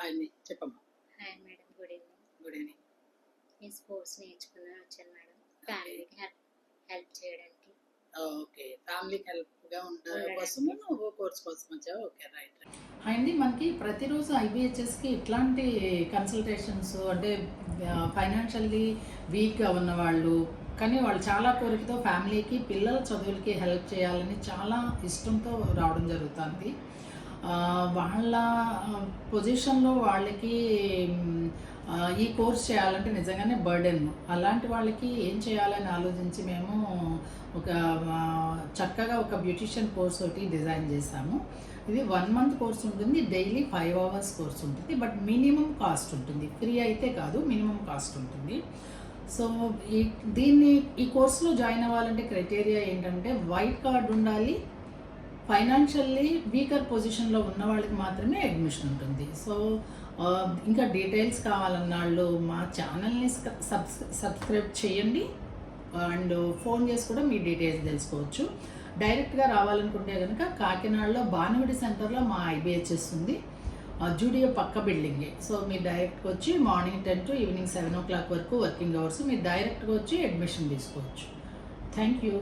ఆయన్ని చెప్పమ్మా. Hi madam, good evening. Good evening. నేను స్పోర్ట్స్ నేర్చుకుని వచ్చాను మేడం, ఫ్యామిలీకి హెల్ప్ చేయడానికి. ఓకే, ఫ్యామిలీకి హెల్ప్గా ఉండడం కోసము నువ్వు కోర్స్ కోసం వచ్చావు. Okay, right. అండి, మనకి ప్రతిరోజు ఐబిహెచ్ఎస్కి ఇట్లాంటి కన్సల్టేషన్స్ అంటే ఫైనాన్షియల్లీ వీక్గా ఉన్నవాళ్ళు, కానీ వాళ్ళు చాలా కోరికతో ఫ్యామిలీకి పిల్లల చదువులకి హెల్ప్ చేయాలని చాలా ఇష్టంతో రావడం జరుగుతుంది. వాళ్ళ పొజిషన్లో వాళ్ళకి ఈ కోర్స్ చేయాలంటే నిజంగానే బర్డెన్. అలాంటి వాళ్ళకి ఏం చేయాలని ఆలోచించి మేము ఒక చక్కగా ఒక బ్యూటిషియన్ కోర్స్ ఒకటి డిజైన్ చేశాము. ఇది 1 month కోర్స్ ఉంటుంది, డైలీ 5 hours కోర్స్ ఉంటుంది, బట్ మినిమం కాస్ట్ ఉంటుంది. ఫ్రీ అయితే కాదు, మినిమం కాస్ట్ ఉంటుంది. సో ఈ కోర్సులో జాయిన్ అవ్వాలంటే క్రైటీరియా ఏంటంటే వైట్ కార్డ్ ఉండాలి, ఫైనాన్షియల్లీ వీకర్ పొజిషన్లో ఉన్న వాళ్ళకి మాత్రమే అడ్మిషన్ ఉంటుంది. సో ఇంకా డీటెయిల్స్ కావాలన్న వాళ్ళు మా ఛానల్ని సబ్స్క్రైబ్ చేయండి అండ్ ఫోన్ చేసి కూడా మీ డీటెయిల్స్ తెలుసుకోవచ్చు. డైరెక్ట్గా రావాలనుకుంటే కనుక కాకినాడలో భానుగుడి సెంటర్లో మా ఐబిహెచ్ఎస్ ఉంది, జూడియో పక్క బిల్డింగే. సో మీరు డైరెక్ట్గా వచ్చి మార్నింగ్ 10 to ఈవినింగ్ 7 o'clock వరకు వర్కింగ్ అవర్స్. మీరు డైరెక్ట్గా వచ్చి అడ్మిషన్ తీసుకోవచ్చు. Thank you.